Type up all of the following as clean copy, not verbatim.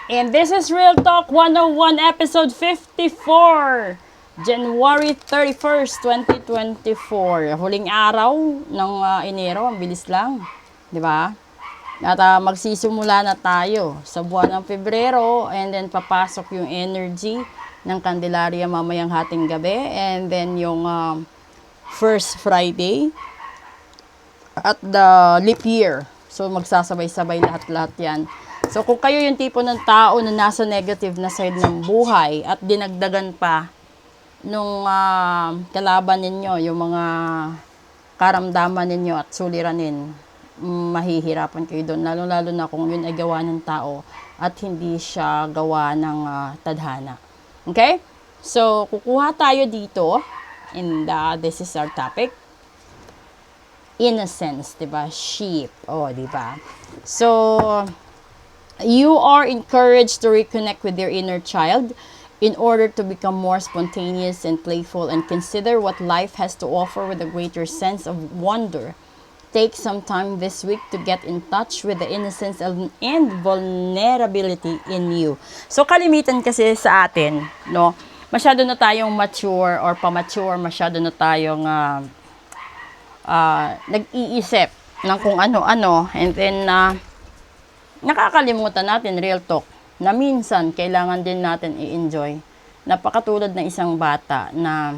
And this is Real Talk 101 episode 54. January 31st, 2024. Huling araw ng Enero, ang bilis lang, 'di ba? At magsisimula na tayo sa buwan ng Pebrero, and then papasok yung energy ng Candelaria mamayang hating gabi, and then yung first Friday at the leap year. So magsasabay-sabay lahat-lahat 'yan. So kung kayo yung tipo ng tao na nasa negative na side ng buhay at dinagdagan pa nung kalaban ninyo, yung mga karamdaman ninyo at suliranin, mahihirapan kayo doon. Lalo-lalo na kung yun ay gawa ng tao at hindi siya gawa ng tadhana. Okay? So, kukuha tayo dito. And this is our topic. Innocence, diba? Sheep. Oh, diba? So, you are encouraged to reconnect with your inner child in order to become more spontaneous and playful and consider what life has to offer with a greater sense of wonder. Take some time this week to get in touch with the innocence and vulnerability in you. So, kalimitan kasi sa atin, no? Masyado na tayong mature or pamature, masyado na tayong nag-iisip ng kung ano-ano, and then nakakalimutan natin, real talk, na minsan kailangan din natin i-enjoy. Napakatulad ng isang bata na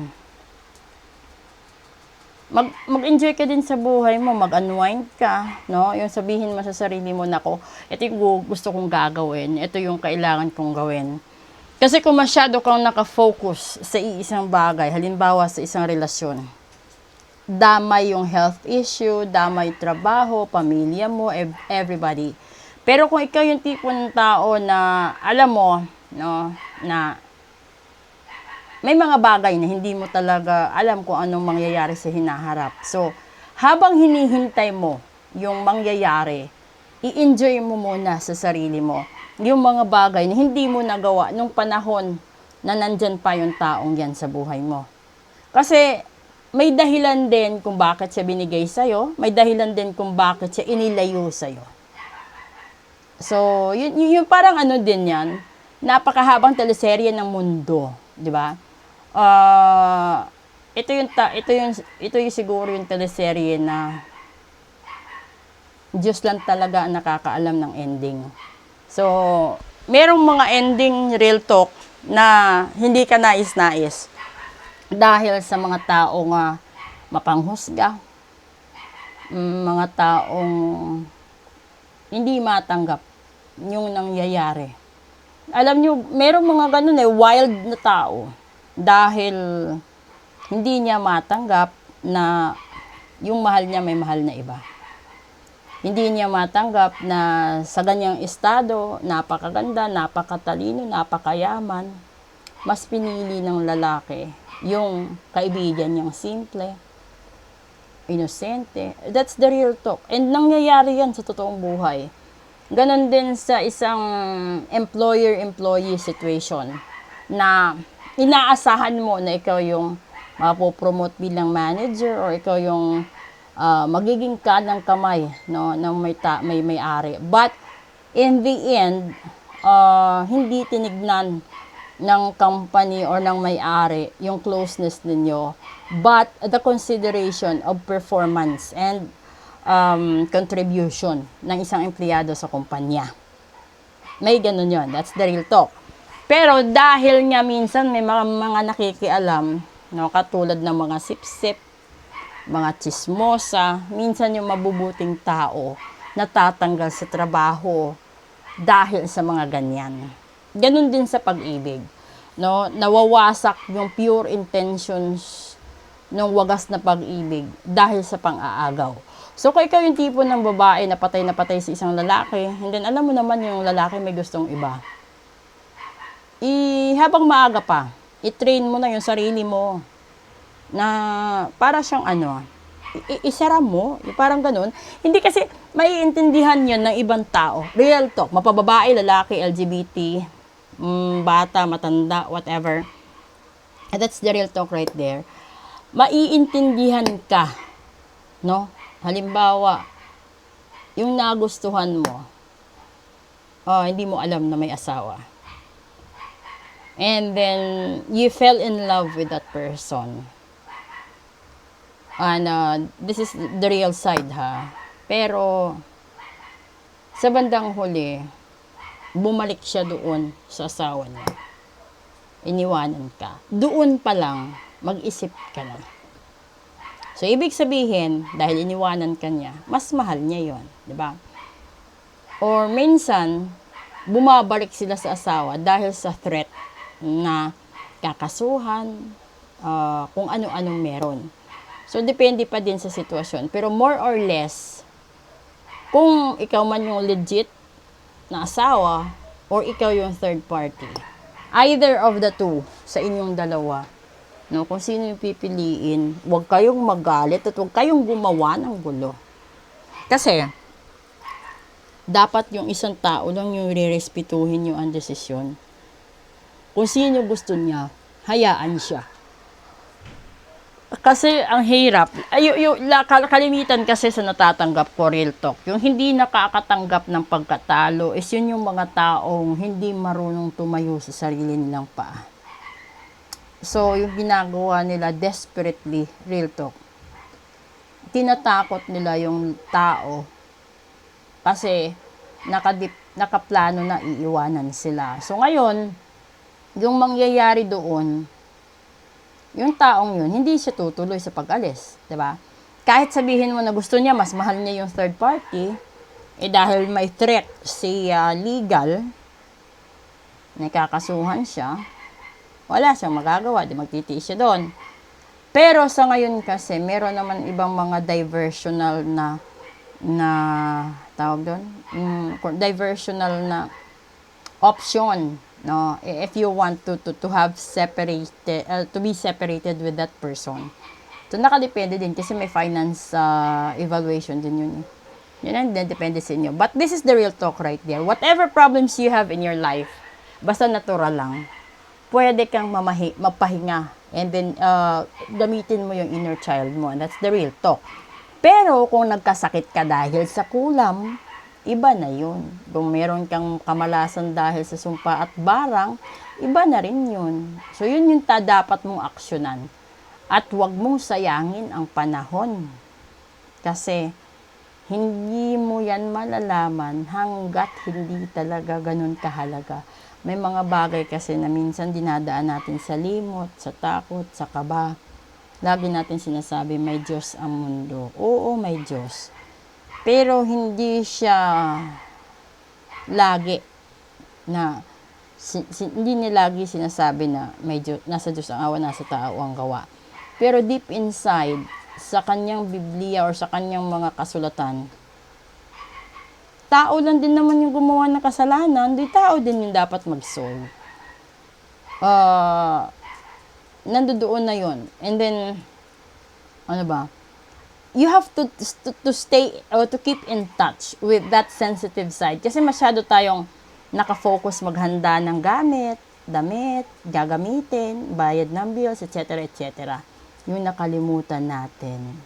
mag-enjoy ka din sa buhay mo, mag-unwind ka, no? Yung sabihin mo sa sarili mo, nako, ito yung gusto kong gagawin, ito yung kailangan kong gawin. Kasi kung masyado kang nakafocus sa isang bagay, halimbawa sa isang relasyon, damay yung health issue, damay trabaho, pamilya mo, everybody. Pero kung ikaw yung tipo ng tao na, alam mo, no, na may mga bagay na hindi mo talaga alam kung anong mangyayari sa hinaharap. So, habang hinihintay mo yung mangyayari, i-enjoy mo muna sa sarili mo yung mga bagay na hindi mo nagawa nung panahon na nandyan pa yung taong yan sa buhay mo. Kasi, may dahilan din kung bakit siya binigay sa'yo, may dahilan din kung bakit siya inilayo sa'yo. So, yun parang din yan, napakahabang teleserye ng mundo, di ba? Ito yung siguro yung teleserye na Diyos lang talaga ang nakakaalam ng ending. So, merong mga ending, real talk, na hindi ka nais-nais dahil sa mga taong mapanghusga, mga taong hindi matanggap yung nangyayari. Alam nyo, merong mga ganun wild na tao dahil hindi niya matanggap na yung mahal niya may mahal na iba. Hindi niya matanggap na sa ganyang estado, napakaganda, napakatalino, napakayaman, mas pinili ng lalaki yung kaibigan niyang simple, inosente. That's the real talk. And nangyayari yan sa totoong buhay. Ganon din sa isang employer-employee situation na inaasahan mo na ikaw yung mapopromote bilang manager or ikaw yung magiging kanang kamay, no, ng may-ari. But in the end, hindi tinignan ng company or ng may-ari yung closeness ninyo, but the consideration of performance and contribution ng isang empleyado sa kumpanya. May ganun yon. That's the real talk. Pero dahil nga minsan may mga nakikialam, no, katulad ng mga sip-sip, mga chismosa, minsan yung mabubuting tao natatanggal sa trabaho dahil sa mga ganyan. Ganun din sa pag-ibig, no? Nawawasak yung pure intentions ng wagas na pag-ibig dahil sa pang-aagaw. So, kung ikaw yung tipo ng babae na patay sa isang lalaki, and then alam mo naman yung lalaki may gustong iba, habang maaga pa, i-train mo na yung sarili mo na para siyang isara mo, parang ganun. Hindi kasi maiintindihan yun ng ibang tao. Real talk, mapababae, lalaki, LGBT, bata, matanda, whatever. And that's the real talk right there. Maiintindihan ka, no? Halimbawa, yung nagustuhan mo, hindi mo alam na may asawa. And then, you fell in love with that person. And this is the real side, ha. Pero, sa bandang huli, bumalik siya doon sa asawa niya. Iniwanan ka. Doon pa lang, mag-isip ka na. So, ibig sabihin, dahil iniwanan ka niya, mas mahal niya yon, di ba? Or minsan, bumabalik sila sa asawa dahil sa threat na kakasuhan, kung ano-anong meron. So, depende pa din sa sitwasyon. Pero more or less, kung ikaw man yung legit na asawa, or ikaw yung third party, either of the two, sa inyong dalawa, no, kung sino yung pipiliin, huwag kayong magalit at huwag kayong gumawa ng gulo. Kasi, dapat yung isang tao lang yung re-respetuhin yung ang desisyon. Kung sino gusto niya, hayaan siya. Kasi ang hirap, kalimitan kasi sa natatanggap ko, real talk, yung hindi nakakatanggap ng pagkatalo is yun yung mga taong hindi marunong tumayo sa sarili nilang paa. So, yung ginagawa nila desperately, real talk, tinatakot nila yung tao kasi nakaplano na iiwanan sila. So, ngayon, yung mangyayari doon, yung taong yun, hindi siya tutuloy sa pag-alis, diba? Kahit sabihin mo na gusto niya, mas mahal niya yung third party, dahil may threat siya legal, nakakasuhan siya, wala siyang magagawa, di magtitiis siya doon. Pero sa ngayon kasi, meron naman ibang mga diversional na tawag doon, diversional na option, no, if you want to have separated, to be separated with that person. So, nakadepende din kasi may finance evaluation din yun. Yun ang depende sa inyo. But this is the real talk right there. Whatever problems you have in your life, basta natural lang, pwede kang mapahinga. And then, gamitin mo yung inner child mo. And that's the real talk. Pero, kung nagkasakit ka dahil sa kulam, iba na yun. Kung meron kang kamalasan dahil sa sumpa at barang, iba na rin yun. So, yun yung dapat mong aksyonan. At huwag mong sayangin ang panahon. Kasi, hindi mo yan malalaman hanggat hindi talaga ganun kahalaga. May mga bagay kasi na minsan dinadaan natin sa limot, sa takot, sa kaba. Lagi natin sinasabi, may Diyos ang mundo. Oo, may Diyos. Pero hindi siya lagi na, hindi niya lagi sinasabi na may Diyos, nasa Diyos ang awa, nasa tao ang gawa. Pero deep inside, sa kanyang Biblia or sa kanyang mga kasulatan, tao lang din naman yung gumawa ng kasalanan, di tao din yung dapat mag-solve. Nandoon na yun. And then, ano ba? You have to stay or to keep in touch with that sensitive side. Kasi masyado tayong nakafocus maghanda ng gamit, damit, gagamitin, bayad ng bills, etc. etc. Yung nakalimutan natin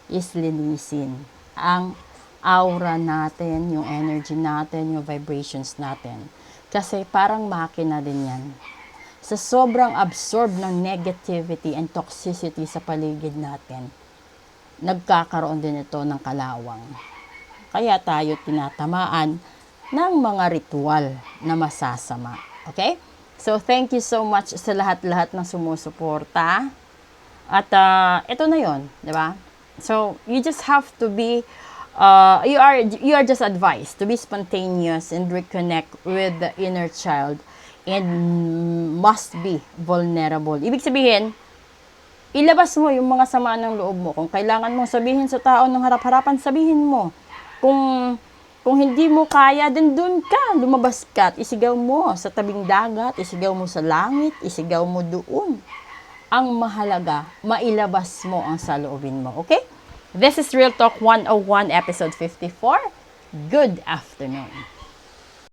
is linisin ang aura natin, yung energy natin, yung vibrations natin. Kasi parang makina din yan. Sa sobrang absorb ng negativity and toxicity sa paligid natin, nagkakaroon din ito ng kalawang. Kaya tayo tinatamaan ng mga ritual na masasama. Okay? So, thank you so much sa lahat-lahat ng sumusuporta. At ito na yon, di ba? So, you just have to be you are just advised to be spontaneous and reconnect with the inner child and must be vulnerable. Ibig sabihin, ilabas mo yung mga sama ng loob mo. Kung kailangan mong sabihin sa tao ng harap-harapan, sabihin mo. Kung hindi mo kaya, din doon ka, lumabas ka at isigaw mo sa tabing dagat, isigaw mo sa langit, isigaw mo doon. Ang mahalaga, mailabas mo ang saloobin mo. Okay? This is Real Talk 101, episode 54. Good afternoon.